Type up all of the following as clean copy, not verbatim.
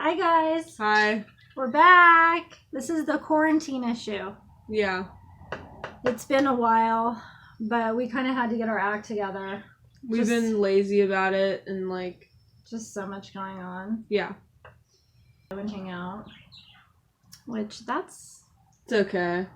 Hi guys. Hi. We're back. This is the quarantine issue. Yeah. It's been a while, but we kind of had to get our act together. We've been lazy about it and just so much going on. Yeah. And hang out. Which it's okay.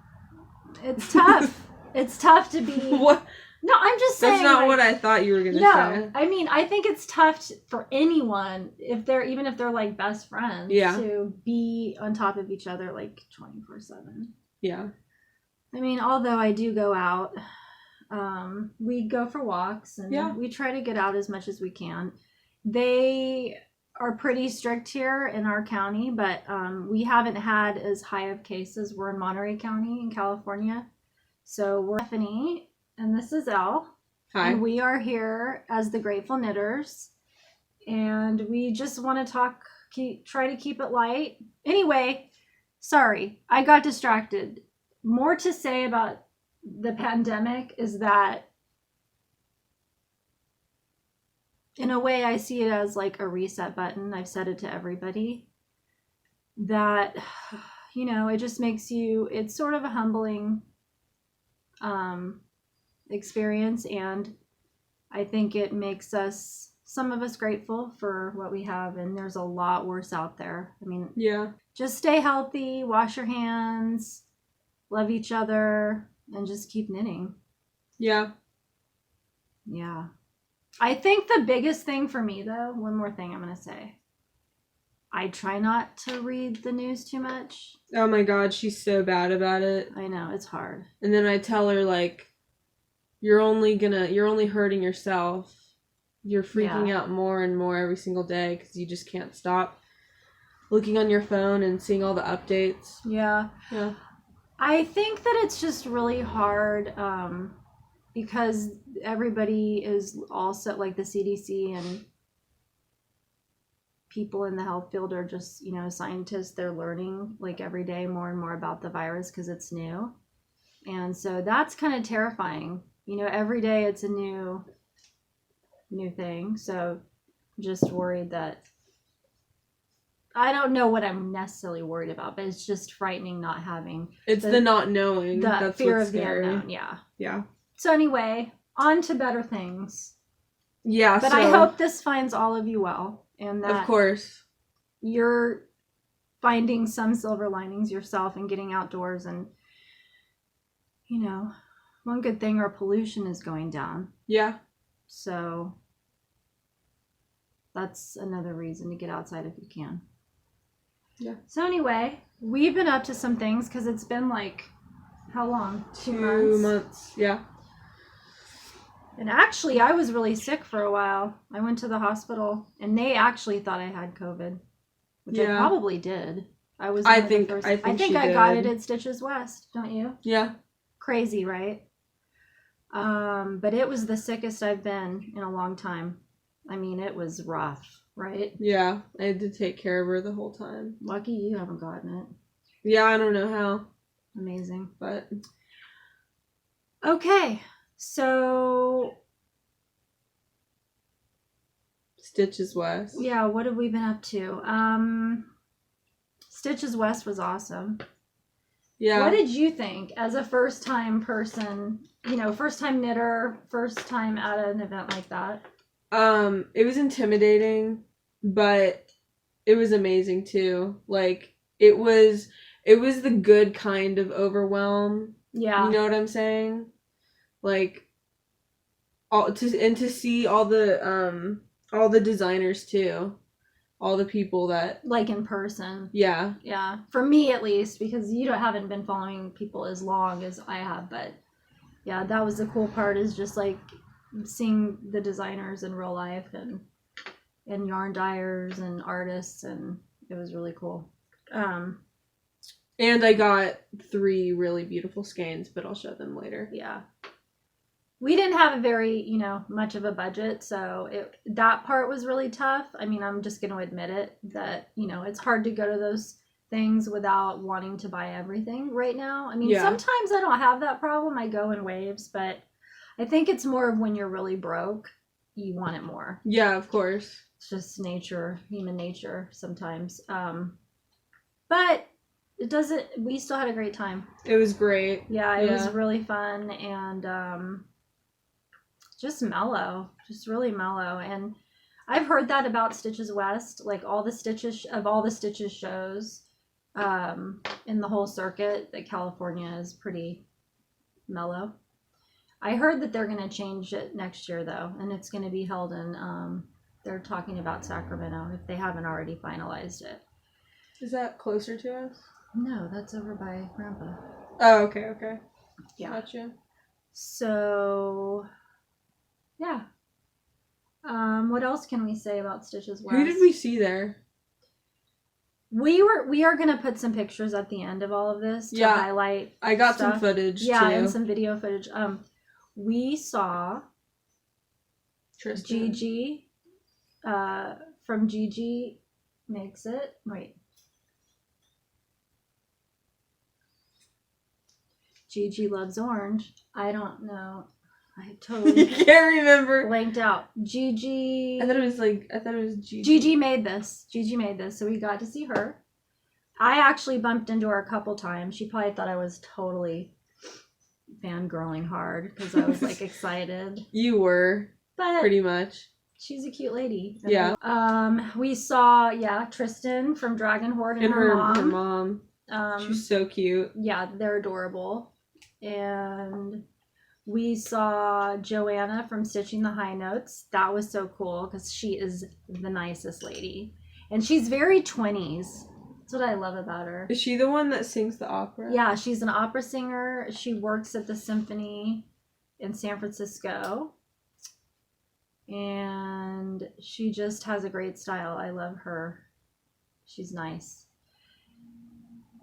It's tough. It's tough to be What? No, I'm just saying. That's not what I thought you were gonna say. No, I mean, I think it's tough for anyone even if they're like best friends, to be on top of each other like 24/7. Yeah. I mean, although I do go out, we go for walks and we try to get out as much as we can. They are pretty strict here in our county, but we haven't had as high of cases. We're in Monterey County in California, so we're Stephanie. And this is Elle. Hi. And we are here as the Grateful Knitters. And we just want to try to keep it light. Anyway, sorry, I got distracted. More to say about the pandemic is that, in a way, I see it as like a reset button. I've said it to everybody. That, it just makes it's sort of a humbling experience, and I think it makes some of us grateful for what we have, and there's a lot worse out there. I mean, just stay healthy, wash your hands, love each other, and just keep knitting. Yeah. I think the biggest thing for me, though, one more thing I'm going to say, I try not to read the news too much. Oh my God, she's so bad about it. I know, it's hard. And then I tell her, you're only hurting yourself. You're freaking out more and more every single day because you just can't stop looking on your phone and seeing all the updates. Yeah. I think that it's just really hard because everybody is also, like the CDC and people in the health field are just, scientists. They're learning every day more and more about the virus because it's new. And so that's kind of terrifying. Every day it's a new thing. So just worried that, I don't know what I'm necessarily worried about, but it's just frightening not having. It's the not knowing. That's fear what's of scary. the unknown. Yeah. So anyway, on to better things. Yeah. But I hope this finds all of you well, and that of course you're finding some silver linings yourself and getting outdoors, and one good thing, our pollution is going down. Yeah. So that's another reason to get outside if you can. Yeah. So anyway, we've been up to some things because it's been how long? 2 months? 2 months, yeah. And actually, I was really sick for a while. I went to the hospital, and they actually thought I had COVID, which I probably did. I think I got it at Stitches West, don't you? Yeah. Crazy, right? But it was the sickest I've been in a long time. I mean, it was rough, right? Yeah, I had to take care of her the whole time. Lucky you haven't gotten it. Yeah, I don't know how. Amazing. But okay, so Stitches West. Yeah, what have we been up to? Stitches West was awesome. Yeah. What did you think as a first-time person, first-time knitter, first time at an event like that? It was intimidating, but it was amazing too. It was the good kind of overwhelm. Yeah. You know what I'm saying? To see all the designers too. All the people that in person. Yeah. Yeah. For me at least, because you haven't been following people as long as I have, but yeah, that was the cool part, is just seeing the designers in real life and yarn dyers and artists, and it was really cool. And I got 3 really beautiful skeins, but I'll show them later. Yeah. We didn't have a very, much of a budget, so that part was really tough. I mean, I'm just going to admit it, that, it's hard to go to those things without wanting to buy everything right now. I mean, sometimes I don't have that problem. I go in waves, but I think it's more of when you're really broke, you want it more. Yeah, of course. It's just nature, human nature sometimes. But it doesn't. We still had a great time. It was great. Yeah, it was really fun and just mellow, just really mellow. And I've heard that about Stitches West, like all the Stitches shows in the whole circuit, that California is pretty mellow. I heard that they're going to change it next year though, and it's going to be held in they're talking about Sacramento if they haven't already finalized it. Is that closer to us? No, that's over by Grandpa. Oh, okay. Yeah. Gotcha. So, yeah. What else can we say about Stitches West? Who did we see there? We are gonna put some pictures at the end of all of this to highlight. I got some footage too. Yeah, and some video footage. We saw Tristan. Gigi from Gigi Makes It. Wait. Gigi Loves Orange. I don't know. I totally You can't remember. Blanked out. Gigi. I thought it was Gigi. Gigi made this. So we got to see her. I actually bumped into her a couple times. She probably thought I was totally fangirling hard because I was like excited. You were. But pretty much. She's a cute lady. Yeah. We saw Tristan from Dragon Horde and her mom. Her mom. She's so cute. Yeah, they're adorable. And we saw Joanna from Stitching the High Notes. That was so cool because she is the nicest lady. And she's very 20s. That's what I love about her. Is she the one that sings the opera? Yeah, she's an opera singer. She works at the symphony in San Francisco. And she just has a great style. I love her. She's nice.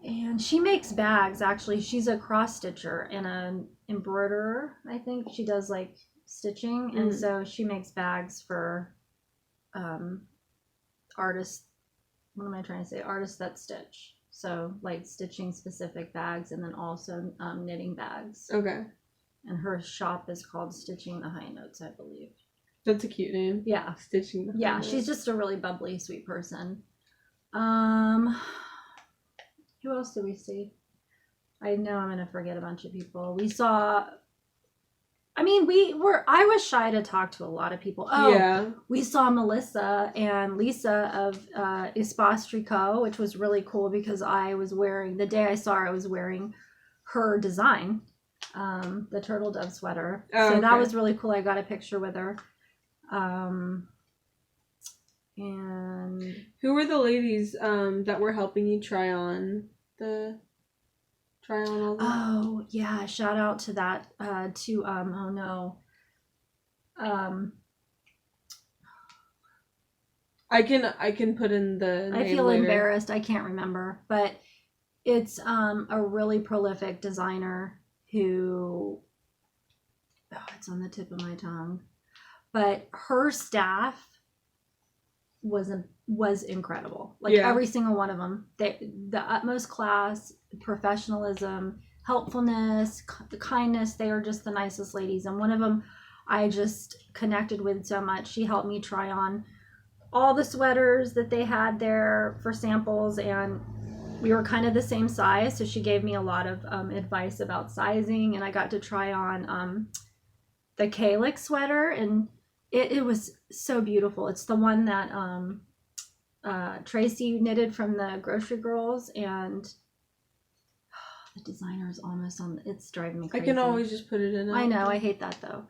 And she makes bags, actually. She's a cross stitcher and an embroiderer, I think. She does like stitching. And so she makes bags for artists. What am I trying to say? Artists that stitch. So like stitching specific bags and then also knitting bags. Okay. And her shop is called Stitching the High Notes, I believe. That's a cute name. Yeah. Stitching the High Notes. She's just a really bubbly, sweet person. Who else did we see? I know I'm going to forget a bunch of people. We saw... I was shy to talk to a lot of people. Oh, yeah. We saw Melissa and Lisa of Espace Tricot, which was really cool because the day I saw her, I was wearing her design, the turtle dove sweater. Oh, so that was really cool. I got a picture with her. And who were the ladies that were helping you try on all that? Oh yeah, shout out to that to I can put in the name I feel later. embarrassed. I can't remember, but it's a really prolific designer who it's on the tip of my tongue. But her staff was incredible. Like every single one of them. The utmost class, professionalism, helpfulness, the kindness. They are just the nicest ladies. And one of them I just connected with so much. She helped me try on all the sweaters that they had there for samples, and we were kind of the same size, so she gave me a lot of advice about sizing, and I got to try on the Calyx sweater, and it was so beautiful. It's the one that Tracy knitted from the Grocery Girls, and the designer is almost on. It's driving me crazy. I can always just put it in. I know. I hate that though.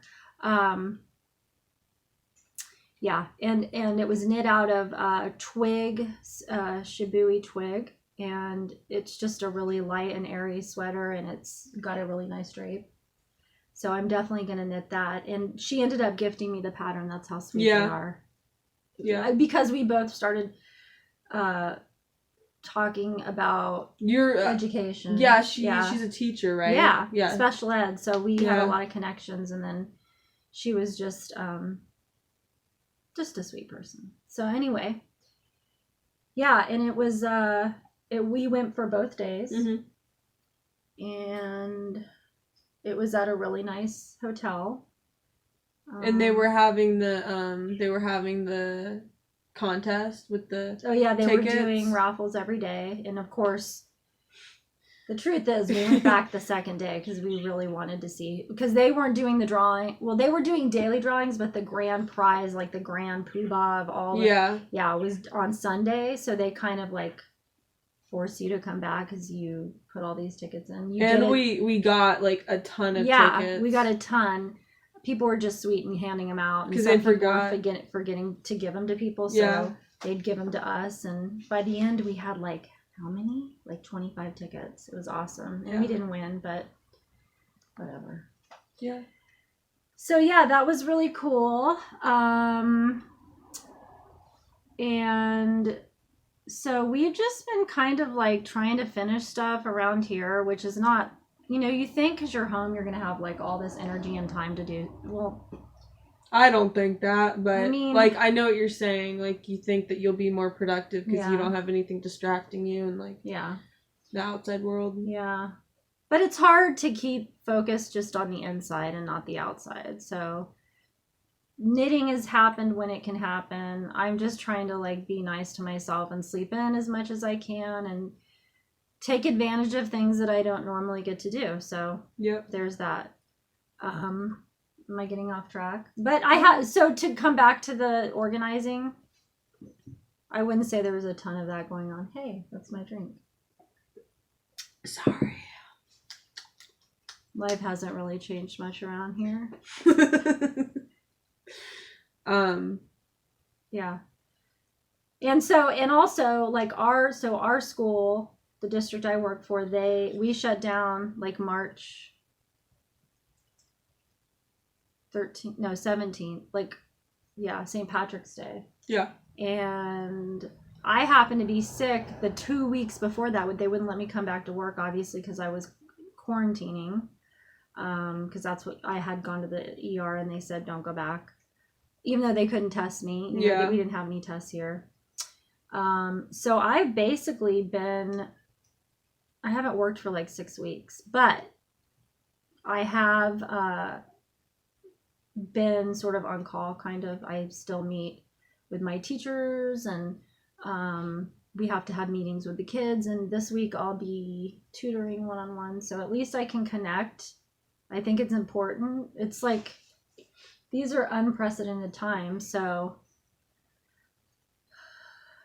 Yeah, and it was knit out of twig, shibui twig, and it's just a really light and airy sweater, and it's got a really nice drape. So I'm definitely going to knit that. And she ended up gifting me the pattern. That's how sweet they are. Yeah. Because we both started talking about your education. Yeah, she's a teacher, right? Yeah. Special ed. So we had a lot of connections, and then she was just a sweet person. So anyway, and it was we went for both days. Mm-hmm. And it was at a really nice hotel. And they were having the contest with the Oh yeah, they tickets. were doing raffles every day, and of course, the truth is we went back the second day because we really wanted to see, because they weren't doing the drawing. Well, they were doing daily drawings, but the grand prize, like the grand poobah of all, it was on Sunday, so they kind of like force you to come back because you put all these tickets in. We got like a ton of tickets. Yeah, we got a ton. People were just sweet and handing them out because they forgot forgetting to give them to people, so they'd give them to us, and by the end we had like how many? Like 25 tickets. It was awesome. And we didn't win, but whatever. Yeah. So yeah, that was really cool. And so we've just been kind of like trying to finish stuff around here, which is not, you think because you're home, you're going to have like all this energy and time to do. Well, I don't think that, but I mean, like, I know what you're saying. Like, you think that you'll be more productive because you don't have anything distracting you and like the outside world. Yeah. But it's hard to keep focused just on the inside and not the outside. So knitting has happened when it can happen. I'm just trying to like be nice to myself and sleep in as much as I can and take advantage of things that I don't normally get to do. So there's that. Am I getting off track? But so to come back to the organizing, I wouldn't say there was a ton of that going on. Hey, that's my drink. Sorry. Life hasn't really changed much around here. Yeah. And also like our school, the district I work for, we shut down like March 17th, like St. Patrick's Day. Yeah. And I happened to be sick the 2 weeks before that. They wouldn't let me come back to work, obviously, because I was quarantining, because that's what I had gone to the ER and they said don't go back, even though they couldn't test me. We didn't have any tests here. So I've basically I haven't worked for like 6 weeks, but I have been sort of on call, kind of. I still meet with my teachers, and we have to have meetings with the kids, and this week I'll be tutoring one-on-one, so at least I can connect. I think it's important. It's like these are unprecedented times, so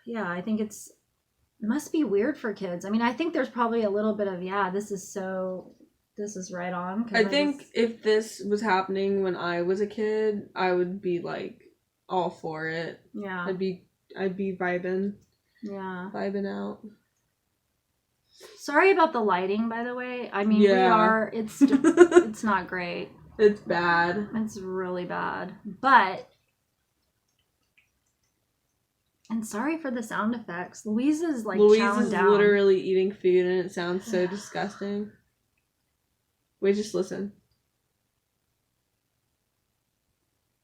yeah, I think it must be weird for kids. I mean, I think there's probably a little bit of this is right on. I think if this was happening when I was a kid, I would be like all for it. Yeah. I'd be vibing. Yeah. Vibing out. Sorry about the lighting, by the way. I mean, it's not great. It's bad. It's really bad. But, and sorry for the sound effects. Louise is chowing down. Literally eating food and it sounds so disgusting. Wait, just listen.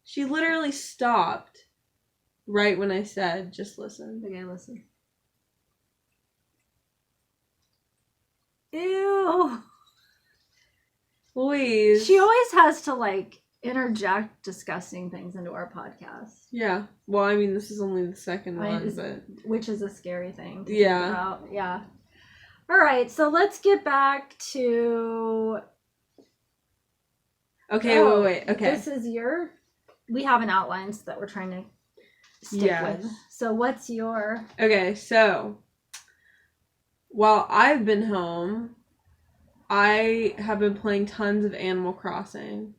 She literally stopped right when I said, just listen. Okay, listen. Ew. Louise. She always has to interject disgusting things into our podcast. Yeah. Well, I mean, this is only the second one, but which is a scary thing to think about. Yeah. All right, so let's get back to. Okay, wait. Okay. This is we have an outline that we're trying to stick with. So what's your... Okay, so while I've been home, I have been playing tons of Animal Crossing.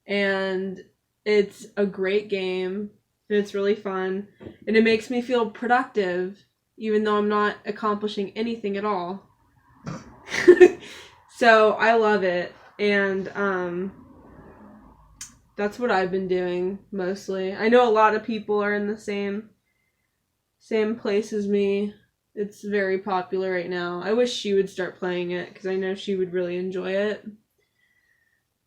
And it's a great game. And it's really fun. And it makes me feel productive, even though I'm not accomplishing anything at all. So I love it. And that's what I've been doing mostly. I know a lot of people are in the same place as me. It's very popular right now. I wish she would start playing it because I know she would really enjoy it.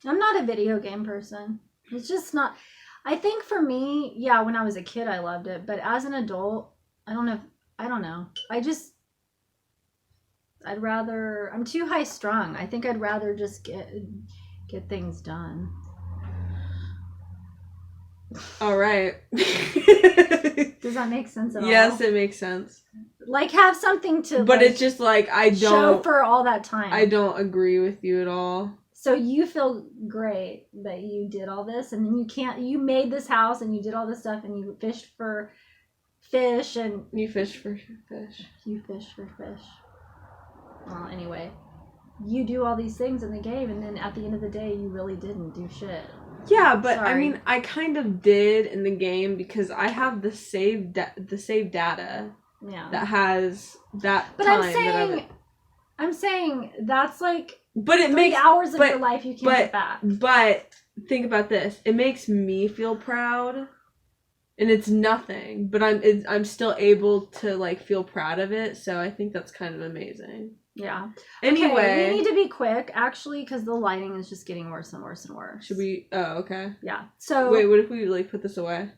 I'm not a video game person. It's just not. I think for me, when I was a kid I loved it, but as an adult, I don't know. I'm too high strung. I think I'd rather just get things done. All right. Does that make sense at all? Yes, it makes sense. Like, have something to. But like, it's just like show for all that time. I don't agree with you at all. So you feel great that you did all this, and then you made this house, and you did all this stuff, and you fished for fish, and you fish for fish. You fish for fish. Well, anyway, you do all these things in the game, and then at the end of the day, you really didn't do shit. Yeah, but Sorry. I mean, I kind of did in the game because I have the save data. Yeah. That has that. But time I'm saying that's like. But it 3 makes hours of your life you can't get back. But think about this: it makes me feel proud, and it's nothing. But I'm still able to like feel proud of it. So I think that's kind of amazing. Yeah. Anyway, okay, we need to be quick, actually, because the lighting is just getting worse and worse and worse. Should we? Oh, okay. Yeah. So. Wait, what if we like put this away?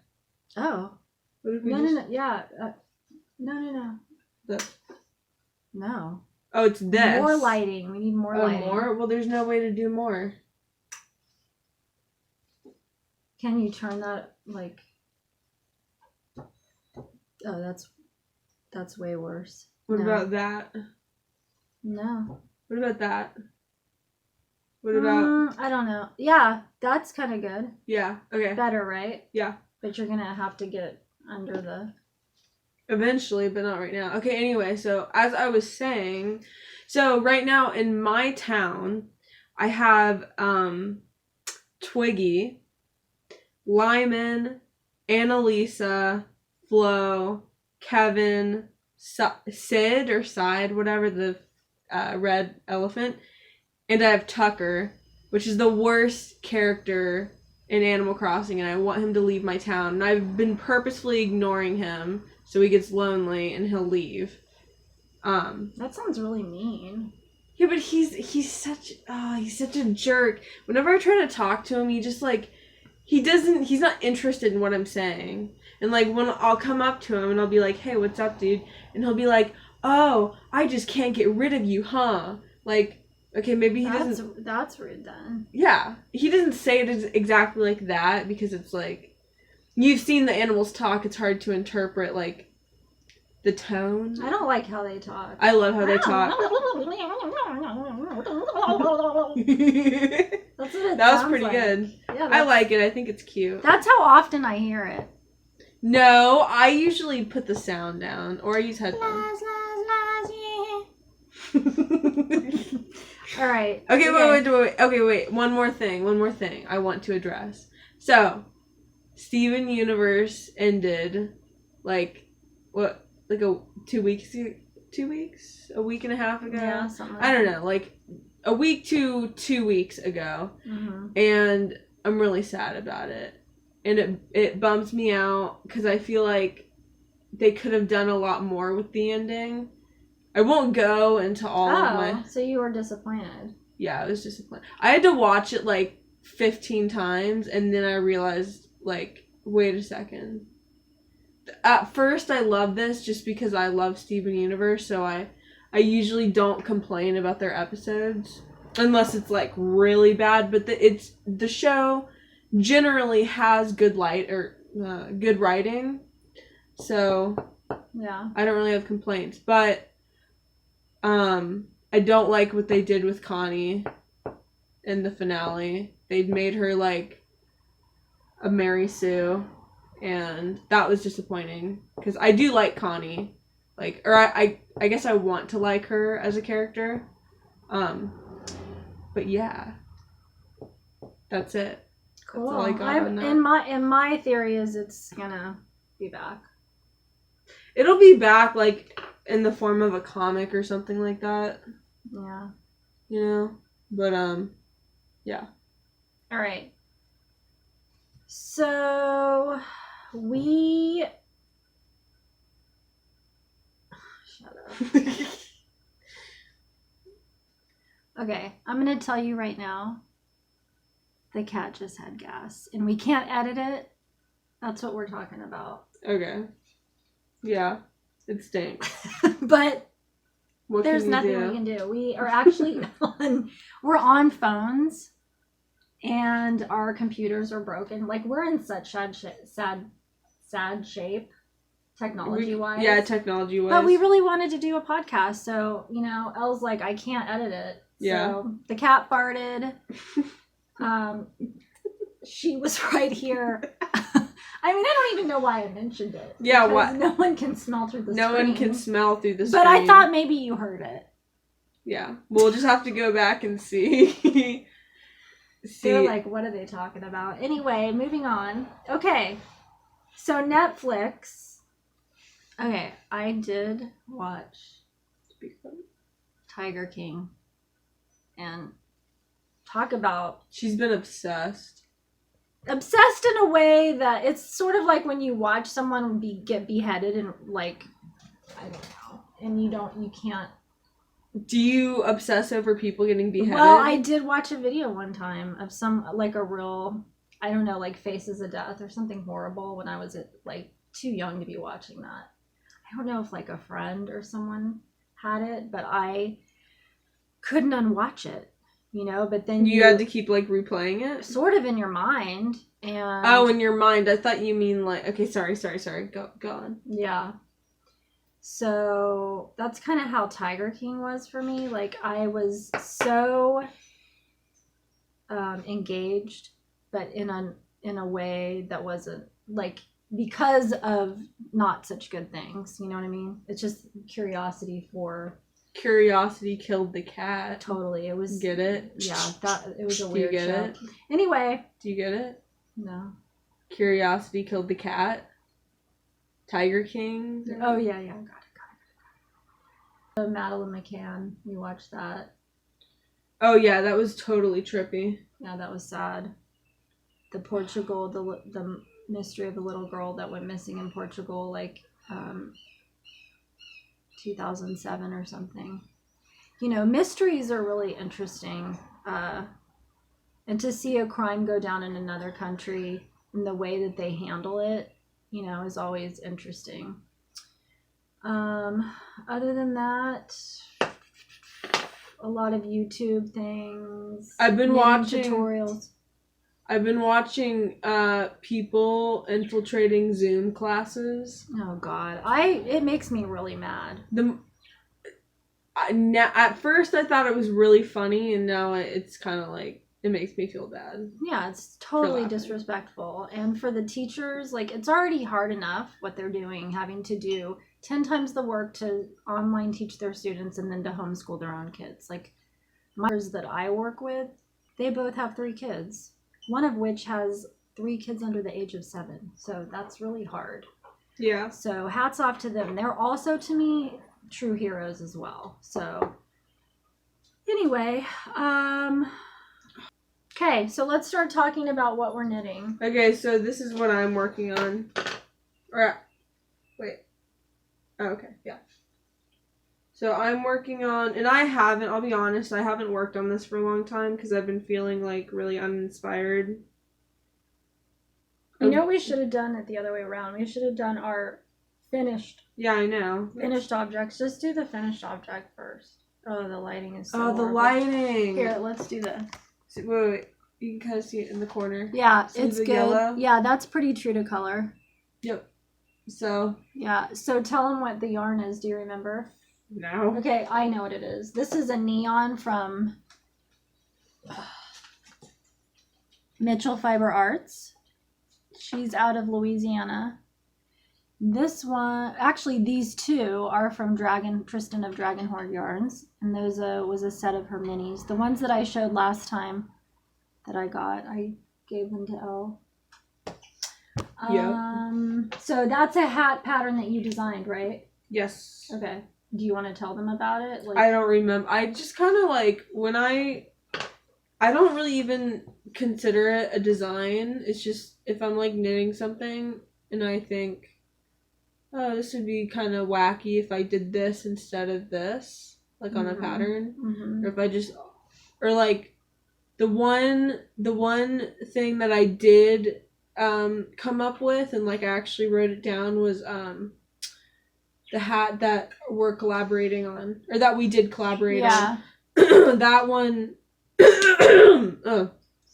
Oh. What if we no. Yeah. No. The... No. Oh, it's this. More lighting. We need more lighting. More? Well, there's no way to do more. Can you turn that, like... Oh, that's way worse. What about that? No. What about that? What about... I don't know. Yeah, that's kind of good. Yeah, okay. Better, right? Yeah. But you're gonna have to get under the... Eventually, but not right now. Okay, anyway, so as I was saying, so right now in my town, I have Twiggy, Lyman, Annalisa, Flo, Kevin, Sid or Side, whatever, the red elephant, and I have Tucker, which is the worst character in Animal Crossing, and I want him to leave my town, and I've been purposefully ignoring him so he gets lonely and he'll leave. That sounds really mean. Yeah, but he's such a jerk. Whenever I try to talk to him, he just like he's not interested in what I'm saying. And like when I'll come up to him and I'll be like, "Hey, what's up, dude?" And he'll be like, "Oh, I just can't get rid of you, huh?" Like, okay, maybe doesn't. That's rude then. Yeah, he doesn't say it exactly like that because it's like you've seen the animals talk. It's hard to interpret like the tone. I don't like how they talk. I love how they talk. That's what it that was sounds pretty like. good. Yeah, I like it. I think it's cute. That's how often I hear it. No, I usually put the sound down or I use headphones. All right. Okay, wait. Okay, wait. One more thing I want to address. So, Steven Universe ended like what? Like 2 weeks? A week and a half ago? Yeah, something like I don't know, like a week to 2 weeks ago. Mm-hmm. And I'm really sad about it. And it bums me out because I feel like they could have done a lot more with the ending. I won't go into all of my... So you were disappointed. Yeah, I was disappointed. I had to watch it like 15 times and then I realized, like, wait a second. At first, I love this just because I love Steven Universe, so I usually don't complain about their episodes unless it's like really bad. But the show generally has good good writing, so yeah, I don't really have complaints. But I don't like what they did with Connie in the finale. They made her like a Mary Sue. And that was disappointing because I do like Connie, like, or I guess I want to like her as a character, but yeah, that's it. Cool. That's all I got on that. In my theory is it's gonna be back. It'll be back like in the form of a comic or something like that. Yeah. You know, but yeah. All right. So. Shut up. Okay, I'm gonna tell you right now. The cat just had gas, and we can't edit it. That's what we're talking about. Okay. Yeah, it stinks. But what there's nothing we can do. We are actually we're on phones, and our computers are broken. Like, we're in such sad shape, technology-wise. Yeah, technology-wise. But we really wanted to do a podcast, so, Elle's like, I can't edit it. Yeah. So the cat farted. She was right here. I mean, I don't even know why I mentioned it. Yeah, why? No one can smell through the screen. No one can smell through the screen. But I thought maybe you heard it. Yeah. We'll just have to go back and see. They're like, what are they talking about? Anyway, moving on. Okay. So Netflix. Okay, I did watch Tiger King. And talk about... She's been obsessed. Obsessed in a way that it's sort of like when you watch someone get beheaded and, like, I don't know, and you can't. Do you obsess over people getting beheaded? Well, I did watch a video one time of some, like, a real, I don't know, like Faces of Death or something horrible when I was, like, too young to be watching that. I don't know if, like, a friend or someone had it, but I couldn't unwatch it. But then you had to keep, like, replaying it? Sort of in your mind. And oh, in your mind. I thought you mean, like... Okay, sorry. Go on. Yeah. So, that's kind of how Tiger King was for me. Like, I was so engaged, but in a way that wasn't, like, because of not such good things. You know what I mean? It's just curiosity for... Curiosity killed the cat. Totally. It was... Get it? Yeah, it was a weird show. Do you get it? Anyway. Do you get it? No. Curiosity killed the cat? Tiger King? Oh, yeah. Got it. Madeline McCann. We watched that. Oh, yeah, that was totally trippy. Yeah, that was sad. The Portugal, the mystery of the little girl that went missing in Portugal, like, 2007 or something. Mysteries are really interesting. And to see a crime go down in another country and the way that they handle it, is always interesting. Other than that, a lot of YouTube things. I've been watching tutorials. I've been watching people infiltrating Zoom classes. Oh God, it makes me really mad. At first I thought it was really funny, and now it's kind of like it makes me feel bad. Yeah, it's totally disrespectful, and for the teachers, like, it's already hard enough what they're doing, having to do 10 times the work to online teach their students and then to homeschool their own kids. Like, my teachers that I work with, they both have 3 kids. One of which has 3 kids under the age of 7. So that's really hard. Yeah. So hats off to them. They're also, to me, true heroes as well. So anyway, okay, so let's start talking about what we're knitting. Okay, so this is what I'm working on. Wait. Oh, okay, yeah. So I'm working on, and I'll be honest, I haven't worked on this for a long time because I've been feeling, like, really uninspired. We should have done it the other way around. We should have done our finished. Yeah, I know. Finished objects. Just do the finished object first. Oh, the lighting is so the horrible. lighting. Here, let's do this. Wait. You can kind of see it in the corner. Yeah, See it's the good. Yellow? Yeah, that's pretty true to color. Yep. So. Yeah, so tell them what the yarn is. Do you remember? No. Okay, I know what it is. This is a neon from Mitchell Fiber Arts. She's out of Louisiana. This one, actually these two are from Tristan of Dragon Horde Yarns. And those was a set of her minis. The ones that I showed last time that I got, I gave them to Elle. Yeah. So that's a hat pattern that you designed, right? Yes. Okay. Do you want to tell them about it? Like, I don't remember. I just kind of like when I don't really even consider it a design. It's just if I'm like knitting something and I think, oh, this would be kind of wacky if I did this instead of this, like on a pattern, or if I just, or like the one thing that I did come up with and like I actually wrote it down was the hat that we're collaborating on, or that we did collaborate on. That one, oh,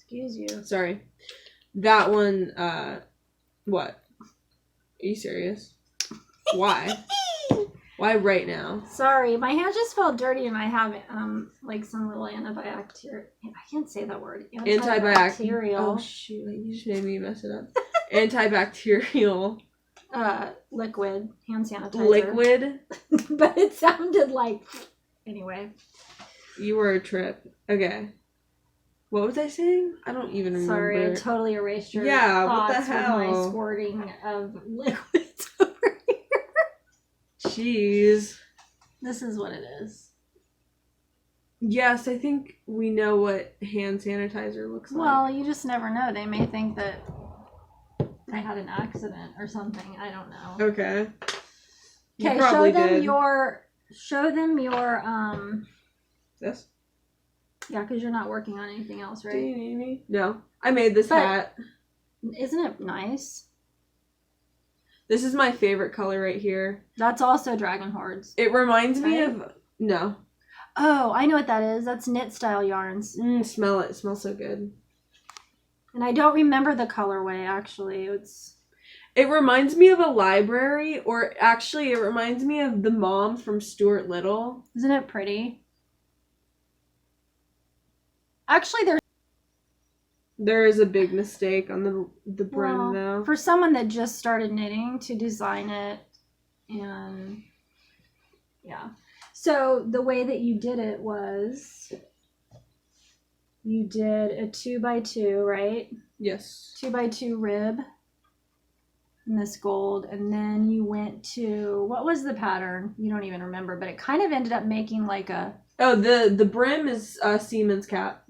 Excuse you. Sorry. That one, what? Are you serious? Why? Why right now? Sorry, my hand just felt dirty and I have like some little antibacterial. I can't say that word. Antibacterial. Oh shoot! You just made me mess it up. Antibacterial. Liquid hand sanitizer. Liquid. But it sounded like. Anyway. You were a trip. Okay. What was I saying? I don't even remember. Sorry, I totally erased your what the thoughts hell? with my squirting of liquids over here. Jeez. This is what it is. Yes, I think we know what hand sanitizer looks like. Well, you just never know. They may think that they had an accident or something. I don't know. Okay. Okay, show them your This? Yeah, because you're not working on anything else, right? Do you need me? No. I made this hat. Isn't it nice? This is my favorite color right here. That's also Dragon Hordes. It reminds me of... No. Oh, I know what that is. That's knit style yarns. Smell it. It smells so good. And I don't remember the colorway, actually. It reminds me of a library, or actually it reminds me of the mom from Stuart Little. Isn't it pretty? Actually, there is a big mistake on the brim, though. For someone that just started knitting, to design it, and yeah. So the way that you did it was you did a 2x2, right? Yes. 2x2 rib in this gold, and then you went to, what was the pattern? You don't even remember, but it kind of ended up making like a... Oh, the brim is Seaman's cap.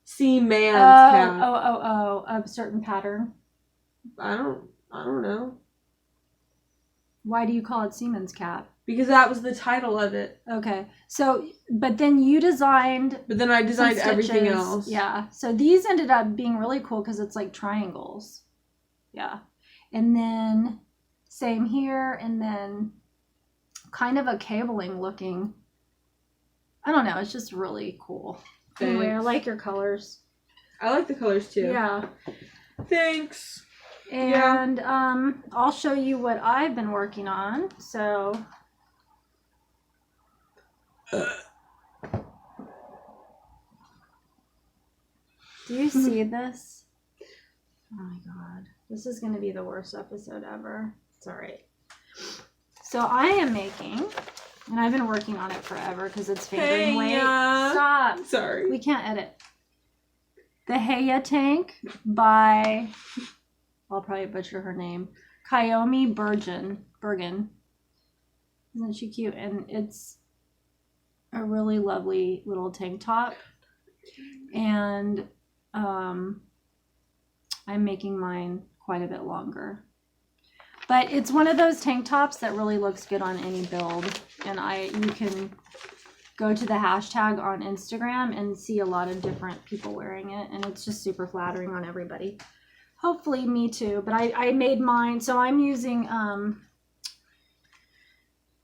Seaman's cap. A certain pattern. I don't know. Why do you call it Seaman's cap? Because that was the title of it. Okay. So, but then you designed... But then I designed everything else. Yeah. So these ended up being really cool because it's like triangles. Yeah. And then same here, and then kind of a cabling looking. I don't know. It's just really cool. Thanks. Anyway, I like your colors. I like the colors too. Yeah. Thanks. And I'll show you what I've been working on. So do you see this? Oh my god. This is going to be the worst episode ever. It's all right. So I am making, and I've been working on it forever because it's fingering weight. Stop. Sorry. We can't edit. The Heya Tank by, I'll probably butcher her name, Kayomi Bergen. Isn't she cute? And it's a really lovely little tank top. And I'm making mine quite a bit longer. But it's one of those tank tops that really looks good on any build. And you can go to the hashtag on Instagram and see a lot of different people wearing it. And it's just super flattering on everybody. Hopefully me too. But I made mine. So I'm using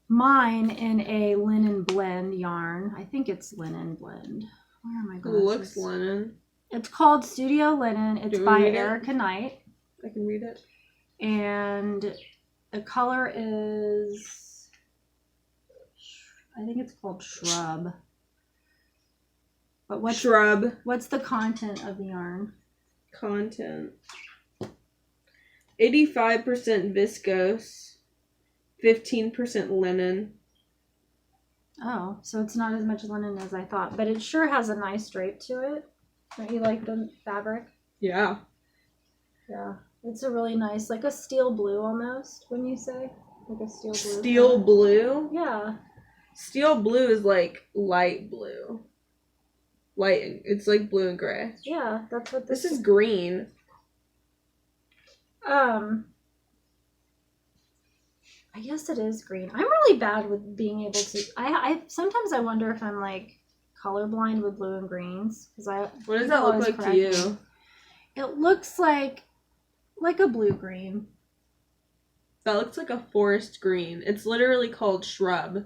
mine in a linen blend yarn. I think it's linen blend. Where are my glasses? It looks linen. It's called Studio Linen. It's by Erica Knight. I can read it. And the color is, I think it's called Shrub. But what's the content of the yarn? Content. 85% viscose, 15% linen. Oh, so it's not as much linen as I thought, but it sure has a nice drape to it. Don't you like the fabric? Yeah. Yeah. It's a really nice, like a steel blue almost, wouldn't you say? Like a steel blue. Steel blue? Yeah. Steel blue is like light blue. It's like blue and gray. Yeah, that's what this is. Green. I guess it is green. I'm really bad with being able to. I sometimes I wonder if I'm like colorblind with blue and greens because What does that look like to you? It looks like a blue green. That looks like a forest green. It's literally called Shrub.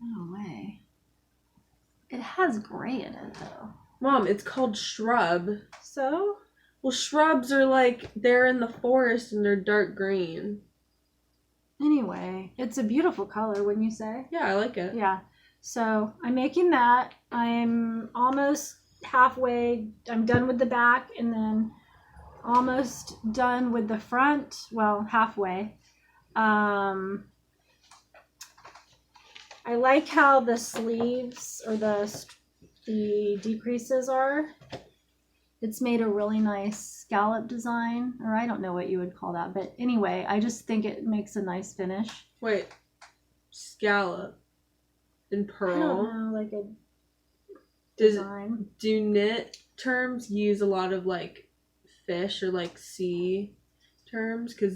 No way. It It has gray in it, though. Mom, it's called shrub. So? Well, shrubs are like, they're in the forest and they're dark green. Anyway, it's a beautiful color, wouldn't you say? Yeah, I like it. Yeah. So I'm making that. I'm almost halfway. I'm done with the back and then almost done with the front. Well, halfway. I like how the sleeves or the decreases are. It's made a really nice scallop design, or I don't know what you would call that, but anyway, I just think it makes a nice finish. Wait, scallop and pearl. I don't know, like a design. Do knit terms use a lot of like fish or like sea terms? Because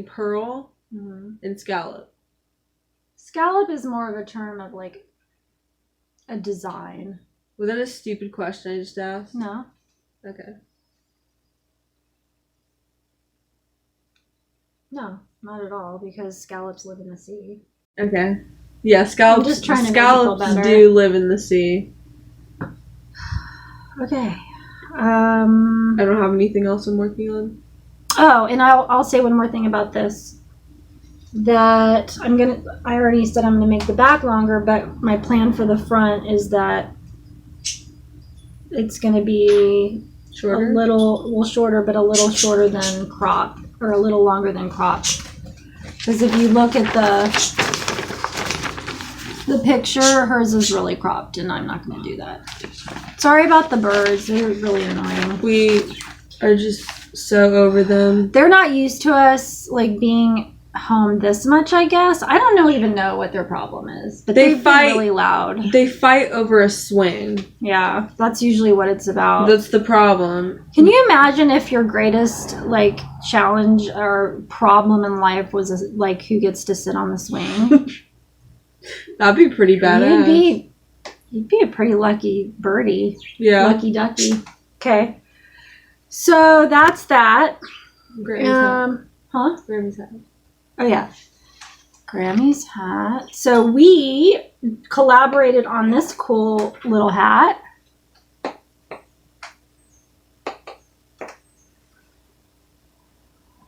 pearl and scallop. Scallop is more of a term of like a design. Was that a stupid question I just asked? No. Okay. No, not at all, because scallops live in the sea. Okay. Yeah, scallops. I'm just trying to scallops make it feel better. do live in the sea. Okay. I don't have anything else I'm working on. Oh, and I'll say one more thing about this. That I already said I'm gonna make the back longer, but my plan for the front is that it's gonna be Shorter? a little shorter, but a little shorter than crop, or a little longer than crop. Because if you look at the picture, hers is really cropped, and I'm not gonna do that. Sorry about the birds; they're really annoying. We are just so over them. They're not used to us like being home this much, I guess. I don't even know what their problem is, but they fight really loud. They fight over a swing. Yeah, that's usually what it's about. That's the problem. Can you imagine if your greatest like challenge or problem in life was like who gets to sit on the swing? That'd be pretty badass. You'd be a pretty lucky birdie. Yeah. Lucky ducky. Okay. So that's that. Grammy's hat. Huh? Grammy's hat. Oh, yeah. Grammy's hat. So we collaborated on this cool little hat.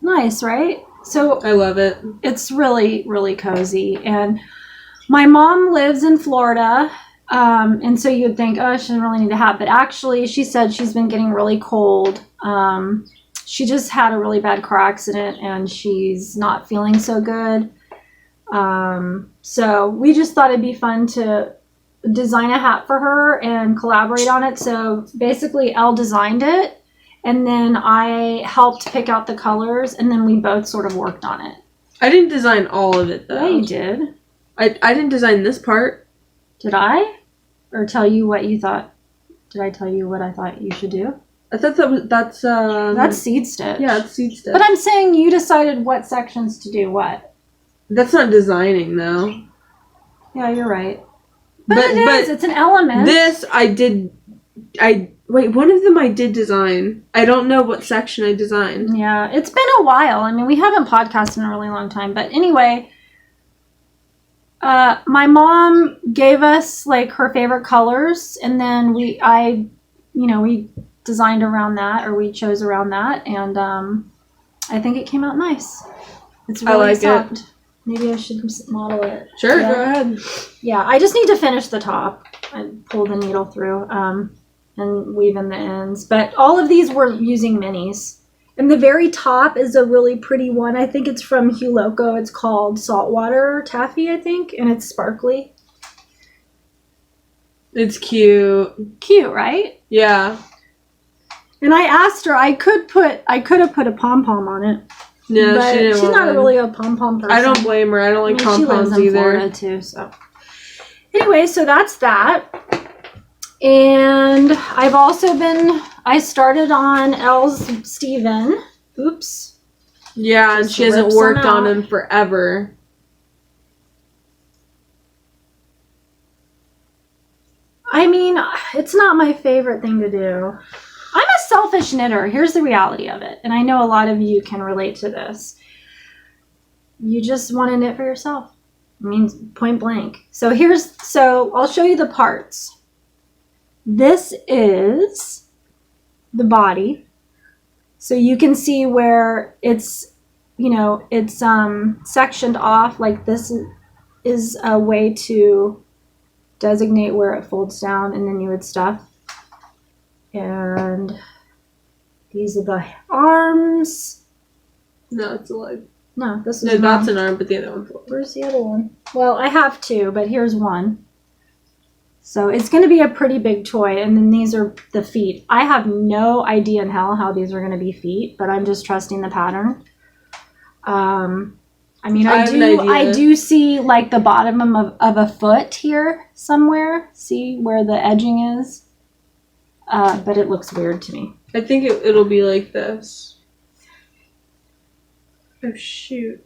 Nice, right? So I love it. It's really, really cozy. And my mom lives in Florida. And so you'd think, oh, she doesn't really need a hat. But actually, she said she's been getting really cold. She just had a really bad car accident and she's not feeling so good. So we just thought it'd be fun to design a hat for her and collaborate on it. So basically Elle designed it and then I helped pick out the colors and then we both sort of worked on it. I didn't design all of it though. Yeah, you did. I didn't design this part. Did I? Or tell you what you thought? Did I tell you what I thought you should do? I thought that's seed stitch. Yeah, it's seed stitch. But I'm saying you decided what sections to do what. That's not designing though. Yeah, you're right. But it's an element. This one of them I did design. I don't know what section I designed. Yeah, it's been a while. I mean, we haven't podcasted in a really long time. But anyway, my mom gave us like her favorite colors and then we designed around that, or we chose around that, and I think it came out nice. It's really soft. It. Maybe I should model it. Sure, yeah. Go ahead. Yeah, I just need to finish the top and pull the needle through and weave in the ends. But all of these were using minis. And the very top is a really pretty one. I think it's from Hugh Loco. It's called Saltwater Taffy, I think, and it's sparkly. It's cute. Cute, right? Yeah. And I asked her, I could have put a pom-pom on it. No, but she didn't. She's not really a pom-pom person. I don't blame her. I don't like pom-poms either. She lives in Florida too, so. Anyway, so that's that. And I started on Elle's Steven. Oops. Yeah, and she hasn't worked on him forever. I mean, it's not my favorite thing to do. I'm a selfish knitter. Here's the reality of it. And I know a lot of you can relate to this. You just want to knit for yourself. It means point blank. So I'll show you the parts. This is the body. So you can see where it's, it's sectioned off. Like this is a way to designate where it folds down, and then you would stuff. And these are the arms. No, it's a leg. No, this is no, that's an arm, but the other one folds. Where's the other one? Well, I have two, but here's one. So it's going to be a pretty big toy, and then these are the feet. I have no idea in hell how these are going to be feet, but I'm just trusting the pattern. I do see like the bottom of a foot here somewhere. See where the edging is? But it looks weird to me. I think it'll be like this. Oh shoot!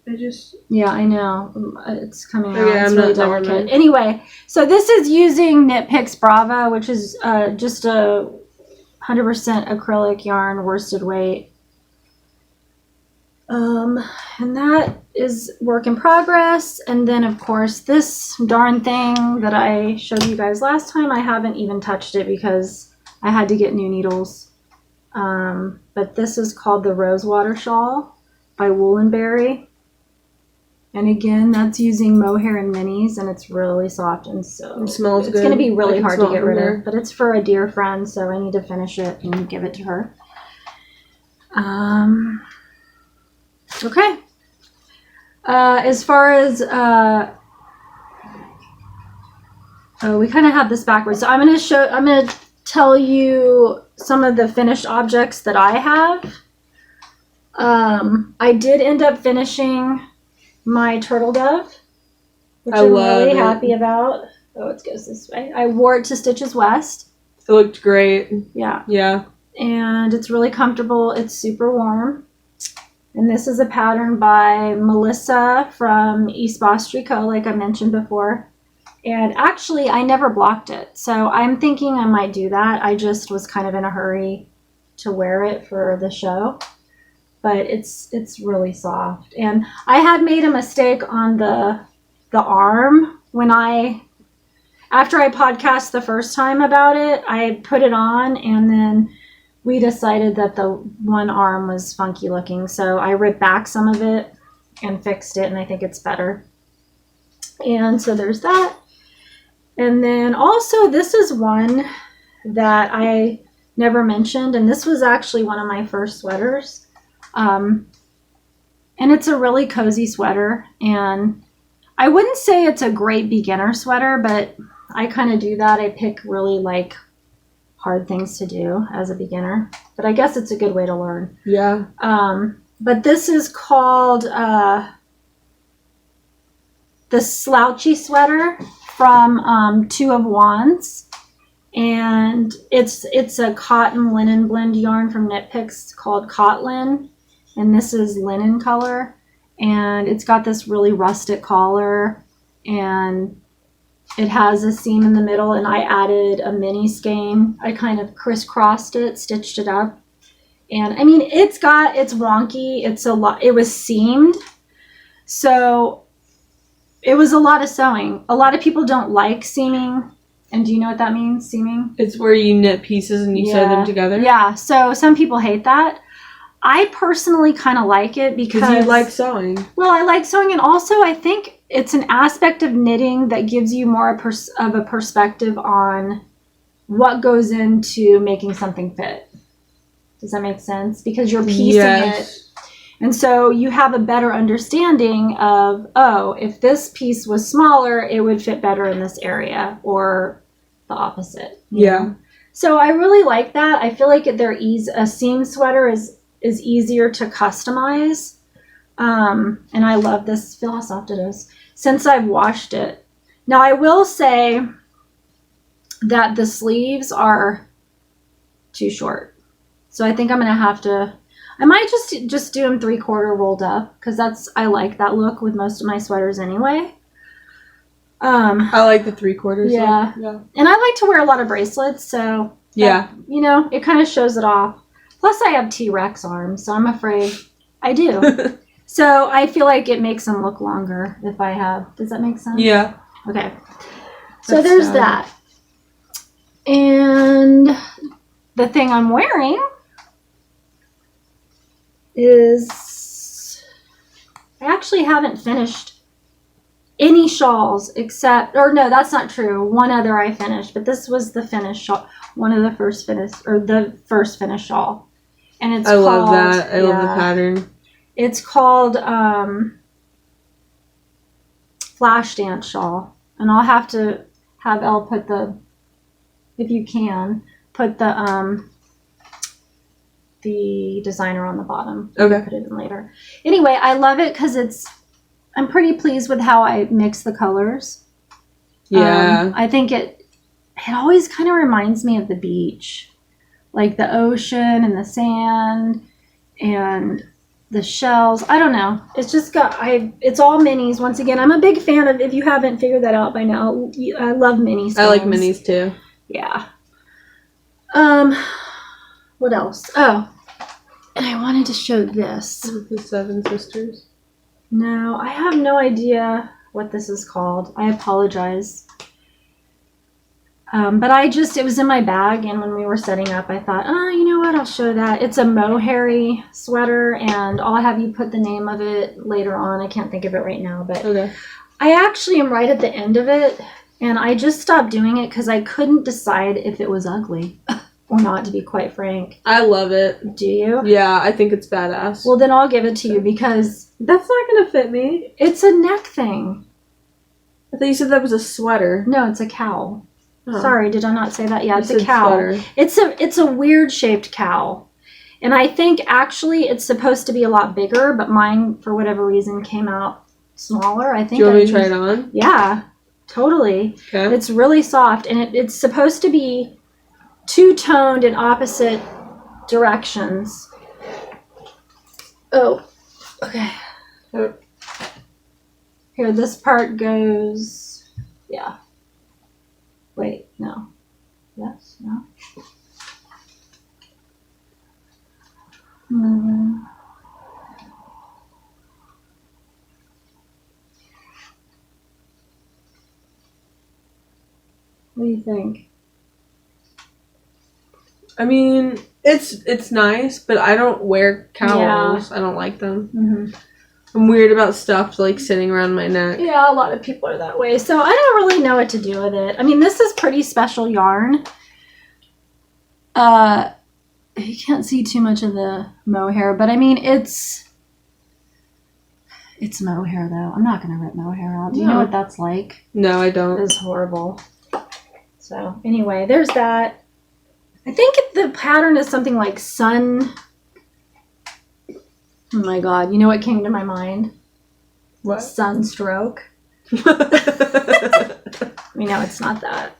Yeah, I know. It's coming out. Okay, it's I'm really not delicate. Anyway, so this is using Knit Picks Brava, which is just a 100% acrylic yarn, worsted weight. And that is work in progress. And then, of course, this darn thing that I showed you guys last time, I haven't even touched it because I had to get new needles. But this is called the Rosewater Shawl by Woolenberry. And again, that's using mohair and minis, and it's really soft, and so it smells good. It's going to be really hard to get rid of, but it's for a dear friend, so I need to finish it and give it to her. Okay. As far as we kind of have this backwards, so I'm going to tell you some of the finished objects that I have. I did end up finishing my turtle dove, which I'm really happy about. Oh, it goes this way. I wore it to Stitches West. It looked great. Yeah. Yeah. And it's really comfortable. It's super warm. And this is a pattern by Melissa from East Bostry Co., like I mentioned before. And actually, I never blocked it. So I'm thinking I might do that. I just was kind of in a hurry to wear it for the show. But it's really soft. And I had made a mistake on the arm when after I podcast the first time about it, I put it on, and then we decided that the one arm was funky looking. So I ripped back some of it and fixed it, and I think it's better. And so there's that. And then also this is one that I never mentioned, and this was actually one of my first sweaters. And it's a really cozy sweater, and I wouldn't say it's a great beginner sweater, but I kind of do that. I pick really like hard things to do as a beginner, but I guess it's a good way to learn. Yeah. But this is called the Slouchy Sweater from Two of Wands, and it's a cotton linen blend yarn from Knit Picks called Cotlin. And this is linen color, and it's got this really rustic collar, and it has a seam in the middle, and I added a mini skein. I kind of crisscrossed it, stitched it up, and I mean, it's wonky. It's a lot. It was seamed, so it was a lot of sewing. A lot of people don't like seaming. And do you know what that means, seaming? It's where you knit pieces and you sew them together. Yeah, so some people hate that. I personally kind of like it because you like sewing. Well, I like sewing, and also I think it's an aspect of knitting that gives you more of a perspective on what goes into making something fit. Does that make sense? Because you're piecing it. And so you have a better understanding of, oh, if this piece was smaller, it would fit better in this area, or the opposite. Yeah. So I really like that. I feel like a seam sweater is easier to customize. And I love this. Feel how soft it is since I've washed it. Now I will say that the sleeves are too short. So I think I'm going to have to, I might just do them 3/4 rolled up, because I like that look with most of my sweaters anyway. I like the 3/4. Yeah. Yeah. And I like to wear a lot of bracelets, so yeah, it kind of shows it off. Plus I have T-Rex arms, so I'm afraid I do. So I feel like it makes them look longer if I have. Does that make sense? Yeah. Okay. So That's there's sad. that. And the thing I'm wearing is, I actually haven't finished any shawls except, or no, that's not true. One other I finished, but this was the finished shawl, one of the first finished, or the first finished shawl. And it's called, love that. I love the pattern. It's called Flash Dance Shawl. And I'll have to have Elle put the, if you can, put the designer on the bottom. Okay. Put it in later. Anyway, I love it because I'm pretty pleased with how I mix the colors. Yeah. I think it always kind of reminds me of the beach, like the ocean and the sand and the shells. I don't know. It's just it's all minis. Once again, I'm a big fan of, if you haven't figured that out by now, I love minis. I like minis too. Yeah. What else? Oh, and I wanted to show this. The Seven Sisters. No, I have no idea what this is called. I apologize. But it was in my bag, and when we were setting up, I thought, you know what, I'll show that. It's a mohairy sweater, and I'll have you put the name of it later on. I can't think of it right now, but okay. I actually am right at the end of it, and I just stopped doing it because I couldn't decide if it was ugly or not, to be quite frank. I love it. Do you? Yeah, I think it's badass. Well, then I'll give it to you because that's not going to fit me. It's a neck thing. I thought you said that was a sweater. No, it's a cowl. Oh. Sorry, did I not say that? Yeah, You it's a cowl. Sweater. It's a weird shaped cowl. And I think actually it's supposed to be a lot bigger, but mine, for whatever reason, came out smaller. I think. Do you want me to try it on? Yeah, totally. Okay. It's really soft, and it's supposed to be two-toned in opposite directions. Oh, okay. Here, this part goes, yeah. Wait, no. Yes, no. What do you think? I mean, it's nice, but I don't wear cowls. Yeah. I don't like them. Mm-hmm. I'm weird about stuff like sitting around my neck. Yeah, a lot of people are that way. So I don't really know what to do with it. I mean, this is pretty special yarn. You can't see too much of the mohair, but I mean, it's mohair though. I'm not gonna rip mohair out. Do you know what that's like? No, I don't. It's horrible. So anyway, there's that. I think the pattern is something like sun. Oh my god, you know what came to my mind? What? Sunstroke. We know it's not that.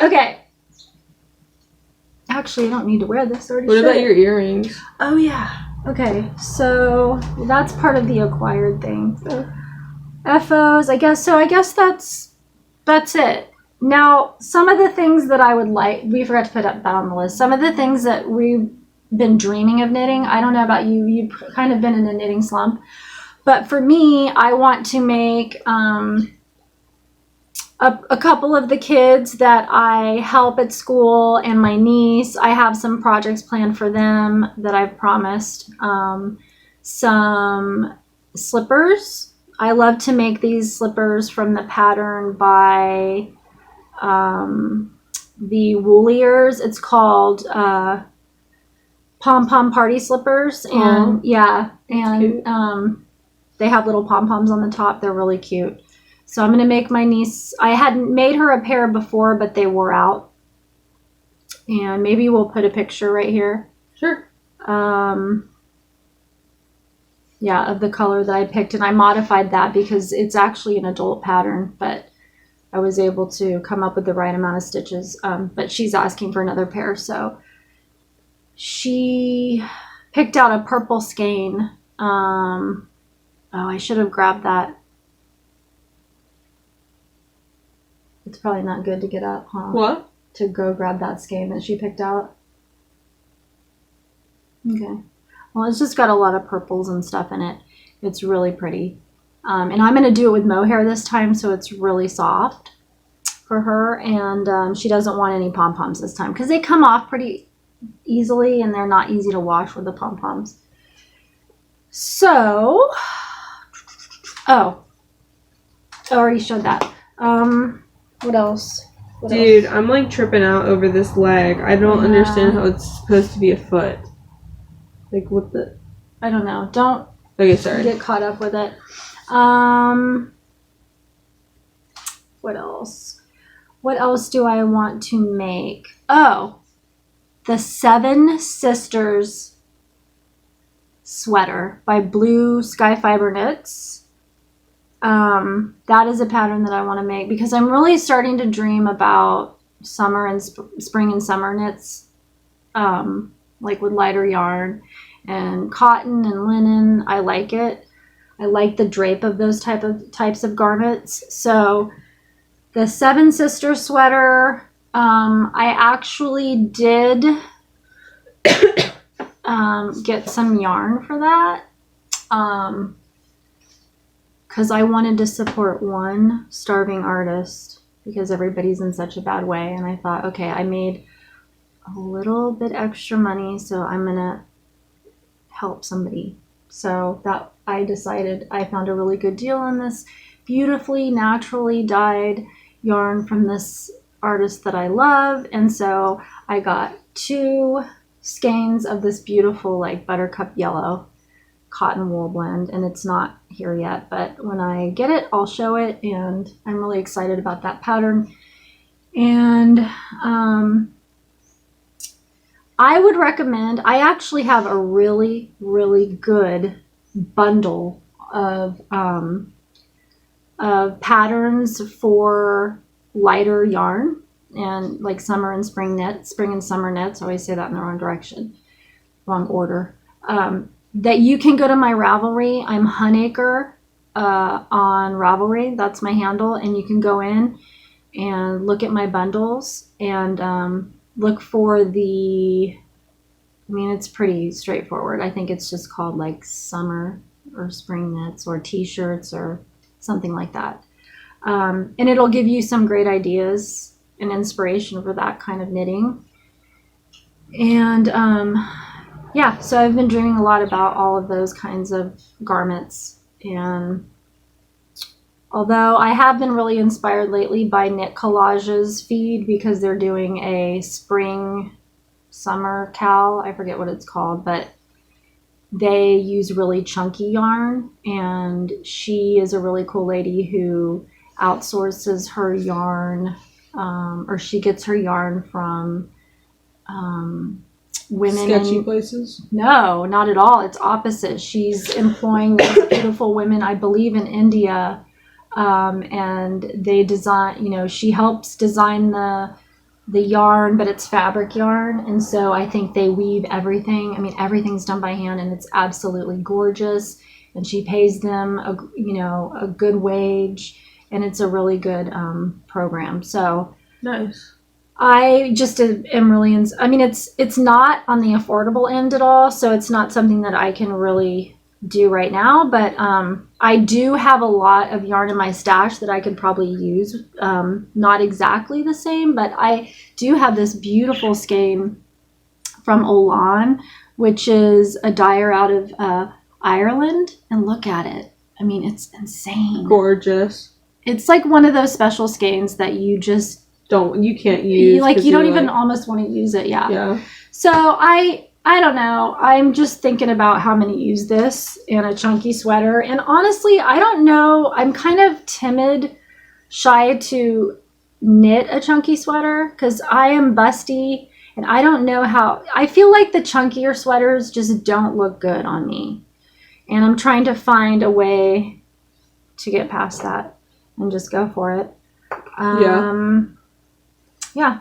Okay. Actually, I don't need to wear this. Already. What about your earrings? Oh yeah. Okay, so that's part of the acquired thing. FOs, I guess. So I guess that's it. Now, some of the things that I would like, we forgot to put that on the list. Some of the things that we've been dreaming of knitting. I don't know about you. You've kind of been in a knitting slump. But for me, I want to make a couple of the kids that I help at school and my niece. I have some projects planned for them that I've promised. Some slippers. I love to make these slippers from the pattern by the Wooliers. It's called Pom Pom Party Slippers, and yeah, and they have little pom poms on the top. They're really cute. So I'm gonna make my niece. I hadn't made her a pair before, but they wore out, and maybe we'll put a picture right here. Sure. Yeah, of the color that I picked, and I modified that because it's actually an adult pattern, but I was able to come up with the right amount of stitches. But she's asking for another pair, so she picked out a purple skein. Oh, I should have grabbed that. It's probably not good to get up, huh? What? To go grab that skein that she picked out. Okay. Well, it's just got a lot of purples and stuff in it. It's really pretty. And I'm going to do it with mohair this time, so it's really soft for her. And she doesn't want any pom-poms this time because they come off pretty easily and they're not easy to wash with the pom-poms. So, I already showed that. What else? Dude, I'm like tripping out over this leg. I don't understand how it's supposed to be a foot. Like, what the? I don't know. Don't Sorry. get caught up with it. What else? What else do I want to make? Oh, the Seven Sisters sweater by Blue Sky Fiber Knits. That is a pattern that I want to make because I'm really starting to dream about summer and spring and summer knits, like with lighter yarn and cotton and linen. I like it. I like the drape of those types of garments. So the Seven Sisters sweater, I actually did get some yarn for that. Because I wanted to support one starving artist because everybody's in such a bad way. And I thought, okay, I made a little bit extra money, so I'm going to help somebody. So that I decided I found a really good deal on this beautifully naturally dyed yarn from this artist that I love. And so I got 2 skeins of this beautiful like buttercup yellow cotton wool blend, and it's not here yet, but when I get it I'll show it, and I'm really excited about that pattern. And I would recommend, I actually have a really good bundle of patterns for lighter yarn and like summer and spring and summer knits. I always say that in the wrong direction, wrong order. That you can go to my Ravelry. I'm Hunacre on Ravelry. That's my handle. And you can go in and look at my bundles and look for it's pretty straightforward. I think it's just called like summer or spring knits or t-shirts or something like that. And it'll give you some great ideas and inspiration for that kind of knitting. And yeah, so I've been dreaming a lot about all of those kinds of garments. And although I have been really inspired lately by Knit Collage's feed because they're doing a spring summer cal, I forget what it's called, but they use really chunky yarn, and she is a really cool lady who outsources her yarn, or she gets her yarn from women sketchy places? No, not at all. It's opposite. She's employing these beautiful women, I believe in India, and they design, she helps design the yarn, but it's fabric yarn, and so I think they weave everything. Everything's done by hand, and it's absolutely gorgeous, and she pays them a good wage, and it's a really good program. So nice. I just am really, it's not on the affordable end at all, so it's not something that I can really do right now, but I do have a lot of yarn in my stash that I could probably use. Not exactly the same, but I do have this beautiful skein from Olan, which is a dyer out of Ireland, and look at it. It's insane. Gorgeous. It's like one of those special skeins that you just you can't use. You don't even almost want to use it. Yeah. So I don't know. I'm just thinking about how many use this in a chunky sweater. And honestly, I don't know. I'm kind of timid, shy to knit a chunky sweater because I am busty and I don't know how. I feel like the chunkier sweaters just don't look good on me. And I'm trying to find a way to get past that and just go for it. Yeah.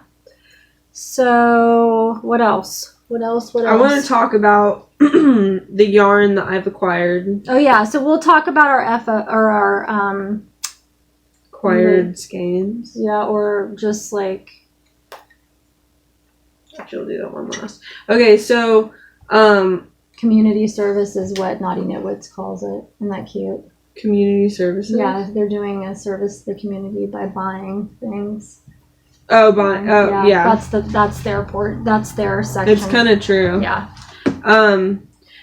So what else? I want to talk about the yarn that I've acquired. Oh yeah, so we'll talk about our acquired skeins. Yeah, or just like. Actually, I'll do that one last. Okay, so can community service is what Naughty Nitwits calls it. Isn't that cute? Community services? Yeah, they're doing a service to the community by buying things. Oh, yeah. That's their section. It's kind of true. Yeah.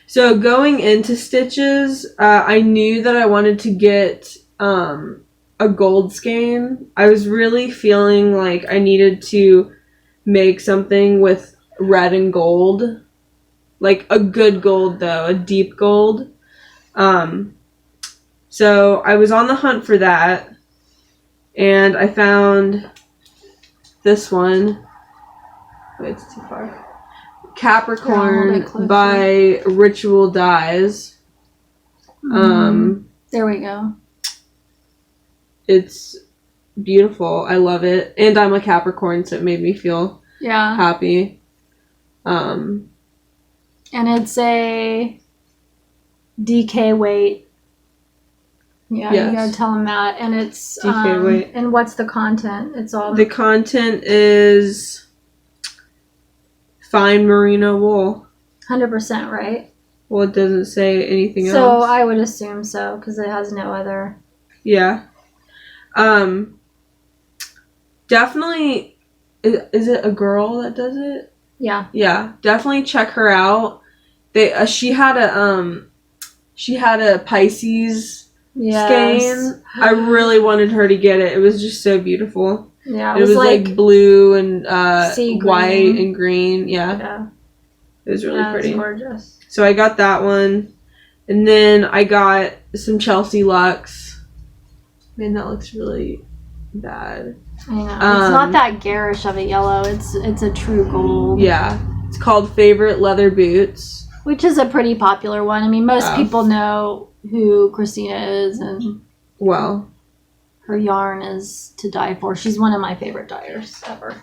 So going into Stitches, I knew that I wanted to get a gold skein. I was really feeling like I needed to make something with red and gold. Like a good gold though, a deep gold. So I was on the hunt for that, and I found this one. Wait, it's too far. Capricorn by Ritual Dyes. There we go. It's beautiful. I love it. And I'm a Capricorn, so it made me feel happy. And it's a DK weight. Yeah, yes. You gotta tell them that. And it's DK weight. And what's the content? It's all the content is fine merino wool. 100%, right? Well, it doesn't say anything else. So I would assume so, because it has no other. Yeah. Definitely. Is it a girl that does it? Yeah. Yeah. Definitely check her out. She had a Pisces skein. I really wanted her to get it. It was just so beautiful. Yeah, it was like blue and white and green. Yeah. It was really pretty. It's gorgeous. So I got that one, and then I got some Chelsea Luxe. Man, that looks really bad. I know. It's not that garish of a yellow. It's a true gold. Yeah. It's called Favorite Leather Boots, which is a pretty popular one. I mean, most people know who Christina is, and her yarn is to die for. She's one of my favorite dyers ever.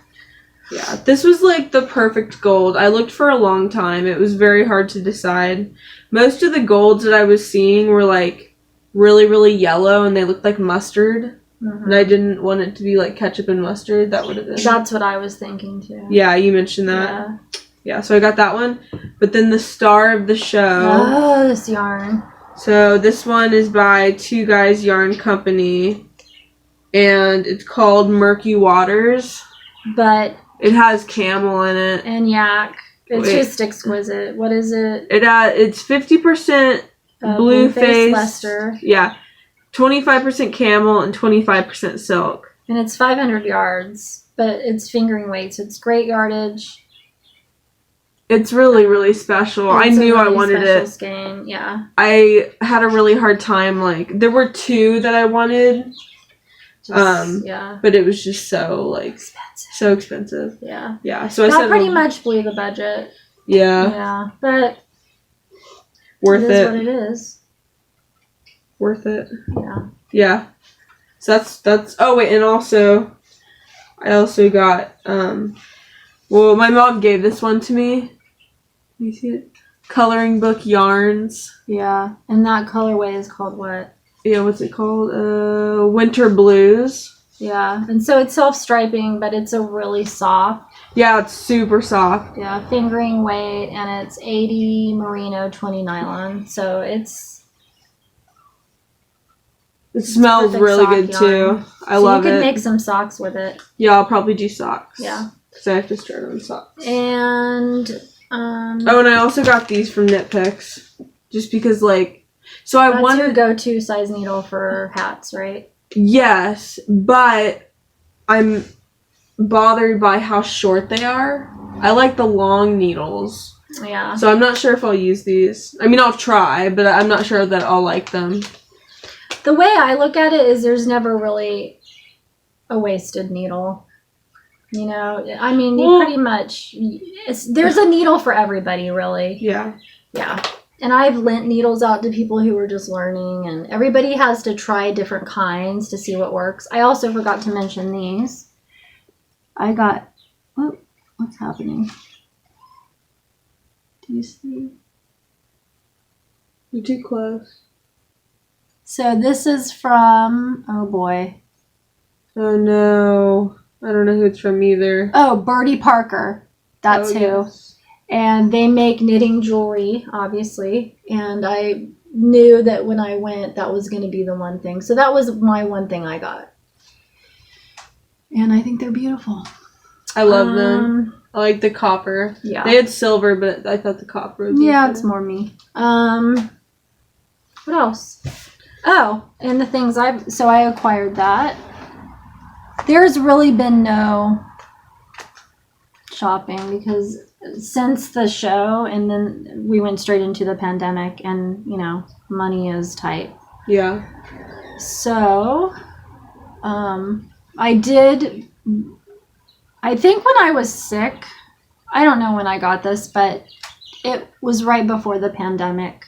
Yeah, this was like the perfect gold. I looked for a long time. It was very hard to decide. Most of the golds that I was seeing were like really, really yellow, and they looked like mustard. Mm-hmm. And I didn't want it to be like ketchup and mustard. That would have been. That's what I was thinking too. Yeah, you mentioned that. Yeah, so I got that one. But then the star of the show. Oh, this yarn. So this one is by Two Guys Yarn Company, and it's called Murky Waters. But it has camel in it. And yak. It's just exquisite. What is it? It's 50% blue face Leicester. Yeah. 25% camel and 25% silk. And it's 500 yards, but it's fingering weight, so it's great yardage. It's really, really special. I knew I wanted it. Skein. Yeah. I had a really hard time. Like, there were two that I wanted. But it was just so expensive. Yeah. Yeah. So that pretty much blew the budget. Yeah. Yeah. But worth it. It is what it is. Worth it. Yeah. Yeah. So that's oh wait, and also I also got my mom gave this one to me. Can you see it? Coloring book yarns. Yeah. And that colorway is called what? Yeah, what's it called? Winter Blues. Yeah, and so it's self-striping, but it's a really soft. Yeah, it's super soft. Yeah, fingering weight, and it's 80 merino, 20 nylon. So it smells really good yarn. Too. I love it. You could make some socks with it. Yeah, I'll probably do socks. Yeah. So I have to start on socks. And and I also got these from Knit Picks, just because So I wanted your go-to size needle for hats, right? Yes, but I'm bothered by how short they are. I like the long needles. Yeah. So I'm not sure if I'll use these. I mean, I'll try, but I'm not sure that I'll like them. The way I look at it is there's never really a wasted needle. You know, I mean, you pretty much, there's a needle for everybody, really. Yeah. Yeah. And I've lent needles out to people who were just learning, and everybody has to try different kinds to see what works. I also forgot to mention these. I got, what's happening? Do you see? You're too close. So this is from, oh boy. Oh no. I don't know who it's from either. Oh, Birdie Parker. That's who. Yes. And they make knitting jewelry, obviously. And I knew that when I went, that was going to be the one thing. So that was my one thing I got. And I think they're beautiful. I love them. I like the copper. Yeah. They had silver, but I thought the copper would be better. It's more me. What else? Oh, and the things I acquired that. There's really been no shopping because since the show, and then we went straight into the pandemic, and money is tight. Yeah. So, I think when I was sick, I don't know when I got this, but it was right before the pandemic.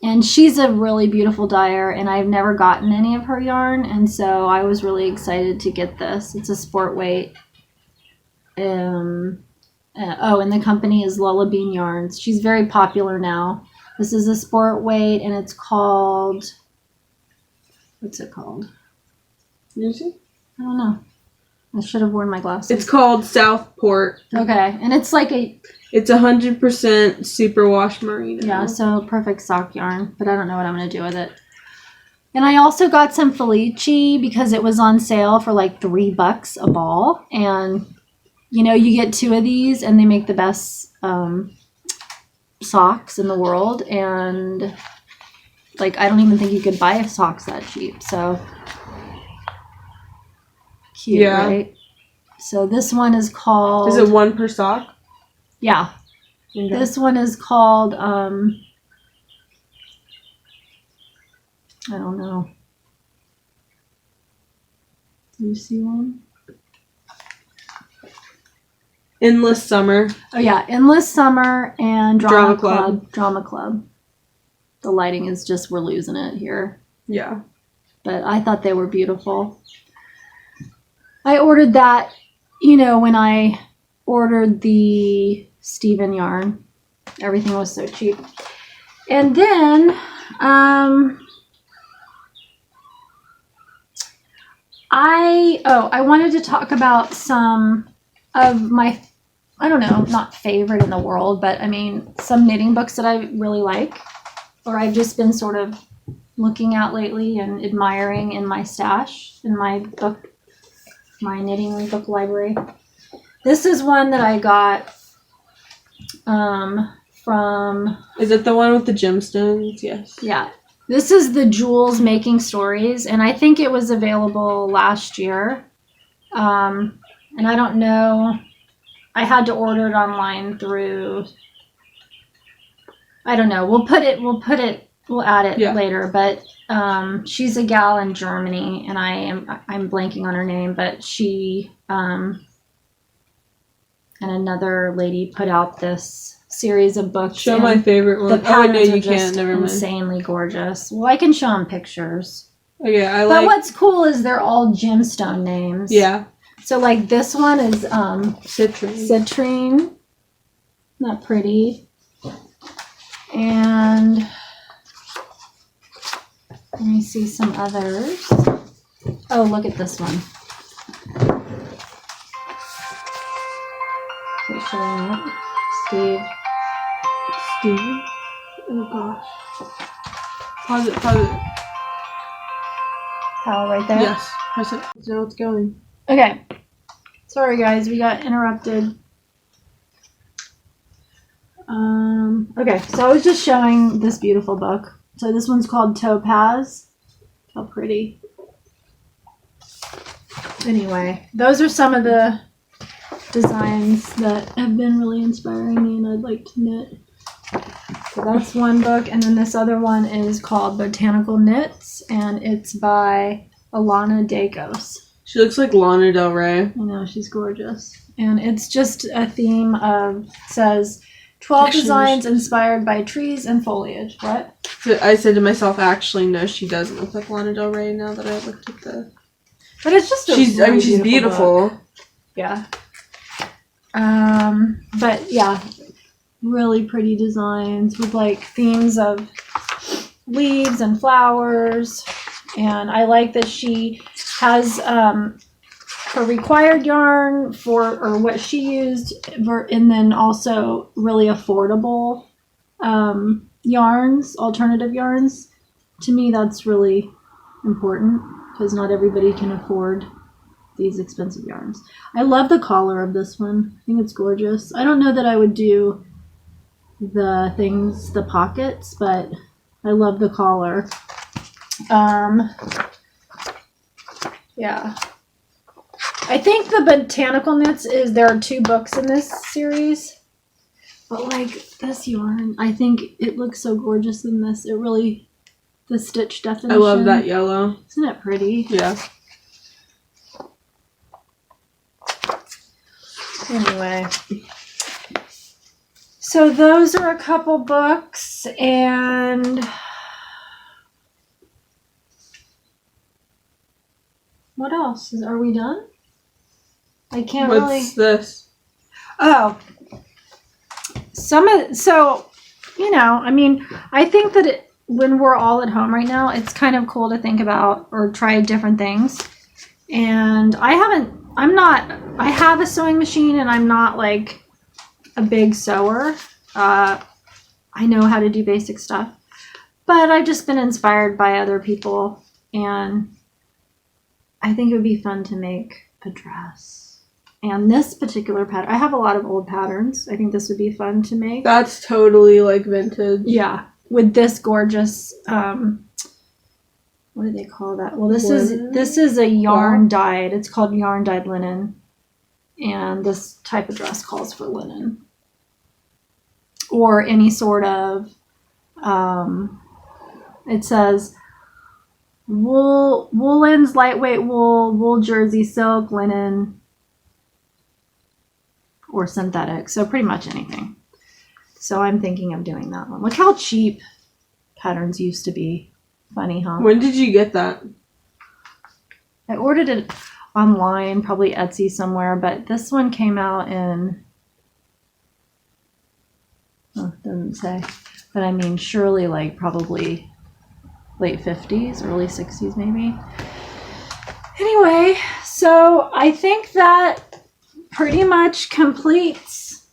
And she's a really beautiful dyer, and I've never gotten any of her yarn, and so I was really excited to get this. It's a sport weight. And the company is Lulla Bean Yarns. She's very popular now. This is a sport weight, and it's called, what's it called? Is it? I don't know. I should have worn my glasses. It's called Southport. Okay, and it's like It's 100% superwash merino. Yeah, so perfect sock yarn, but I don't know what I'm going to do with it. And I also got some Felici because it was on sale for like $3 a ball. And, you get 2 of these and they make the best socks in the world. And, I don't even think you could buy socks that cheap. So, cute, yeah. Right? So this one is called... Is it 1 per sock? Yeah. Okay. This one is called, I don't know. Do you see one? Endless Summer. Oh, yeah. Endless Summer and Drama Club. Drama Club. The lighting is just, we're losing it here. Yeah. But I thought they were beautiful. I ordered that, when I ordered the Steven yarn. Everything was so cheap. And then I wanted to talk about some of my, I don't know, not favorite in the world, but I mean some knitting books that I really like, or I've just been sort of looking at lately and admiring in my stash, in my knitting book library. This is one that I got from... Is it the one with the gemstones? Yes. Yeah. This is the Jewels Making Stories, and I think it was available last year. And I don't know. I had to order it online through... I don't know. We'll add it later, but she's a gal in Germany, and I'm blanking on her name, but she and another lady put out this series of books. Show my favorite one. The patterns no, you are just can't. Never mind. insanely gorgeous. Well, I can show them pictures. Okay, But what's cool is they're all gemstone names. Yeah. So this one is citrine. Not pretty. And let me see some others. Oh, look at this one. Okay, showing it. Steve. Oh gosh. Pause it. Towel right there. Yes. Press it. Now it's going. Okay. Sorry guys, we got interrupted. Okay, so I was just showing this beautiful book. So this one's called Topaz. How pretty. Anyway, those are some of the designs that have been really inspiring me and I'd like to knit. So that's one book, and then this other one is called Botanical Knits, and it's by Alana Dacos. She looks like Lana Del Rey. I know, she's gorgeous. And it's just a theme of, says, 12 Pictures. designs inspired by trees and foliage. What? I said to myself, actually, no, she doesn't look like Lana Del Rey now that I looked at the... But it's just she's beautiful. book. Yeah. But yeah, really pretty designs with themes of leaves and flowers. And I like that she has her required yarn or what she used, and then also really affordable yarns, alternative yarns. To me, that's really important because not everybody can afford these expensive yarns. I love the collar of this one. I think it's gorgeous. I don't know that I would do the pockets, but I love the collar. Yeah. I think the botanical knits there are 2 books in this series. But like this yarn, I think it looks so gorgeous in this. It really, the stitch definition. I love that yellow. Isn't it pretty? Yeah. Anyway. So those are a couple books, and what else? Are we done? I can't really. What's this? Oh. I mean, I think that when we're all at home right now, it's kind of cool to think about or try different things. And I have a sewing machine, and I'm not like a big sewer. I know how to do basic stuff, but I've just been inspired by other people, and I think it would be fun to make a dress. And this particular pattern, I have a lot of old patterns. I think this would be fun to make. That's totally like vintage. Yeah, with this gorgeous, what do they call that? Well, this is a yarn dyed. It's called yarn dyed linen, and this type of dress calls for linen or any sort of. It says woolens, lightweight wool jersey, silk, linen, or synthetic, so pretty much anything. So I'm thinking of doing that one. Look how cheap patterns used to be. Funny, huh? When did you get that? I ordered it online, probably Etsy somewhere, but this one came out in, doesn't say, but I mean surely like probably late 50s, early 60s maybe. Anyway, so I think that pretty much completes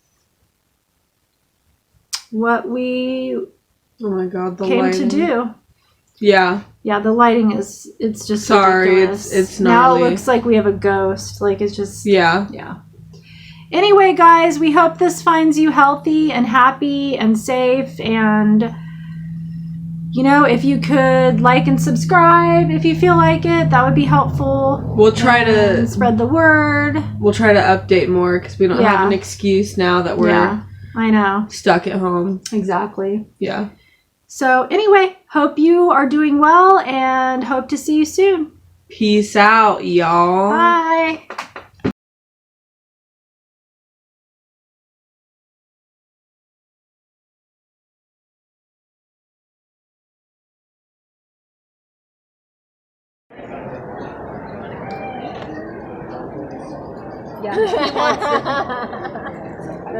what we Oh my god, the came lighting. to do. Yeah. Yeah, the lighting it's just sorry, ridiculous. it's now gnarly. it looks like we have a ghost. Like it's just Yeah. Anyway, guys, we hope this finds you healthy and happy and safe, and if you could like and subscribe if you feel like it, that would be helpful. We'll try to spread the word. We'll try to update more because we don't have an excuse now that we're I know. stuck at home. Exactly. Yeah. So anyway, hope you are doing well and hope to see you soon. Peace out, y'all. Bye.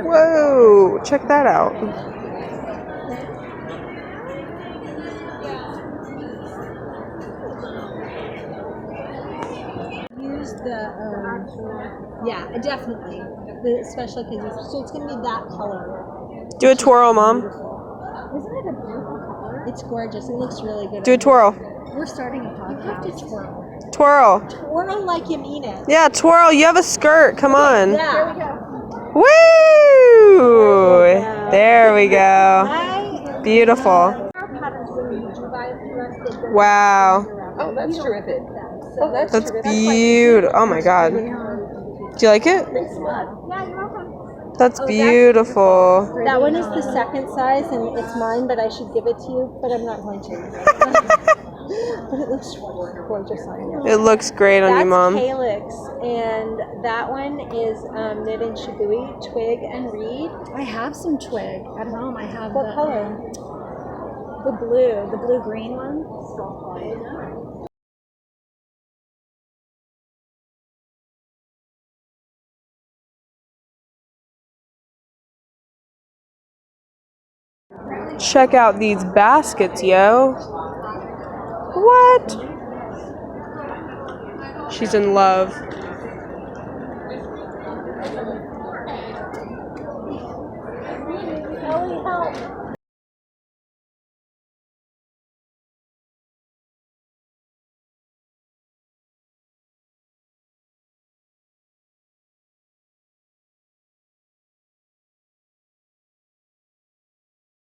Whoa, check that out. Use yeah, definitely, especially because it's going to be that color. Do a twirl, Mom. Isn't it a beautiful color? It's gorgeous. It looks really good. Do a twirl. We're starting a podcast. Twirl. Twirl. Twirl like you mean it. Yeah, twirl. You have a skirt. Come on. Yeah. There we go. Woo! There we go. Beautiful. Wow. Oh, that's terrific. That's beautiful. Oh my god. Do you like it? Yeah, you're welcome. That's beautiful. That one is the second size, and it's mine, but I should give it to you, but I'm not going to. But it looks gorgeous on you. It looks great on you, Mom. That's Calyx, and that one is knit in Shibui, twig, and reed. I have some twig at home. I have What color? the blue-green one. Check out these baskets, yo. What? She's in love.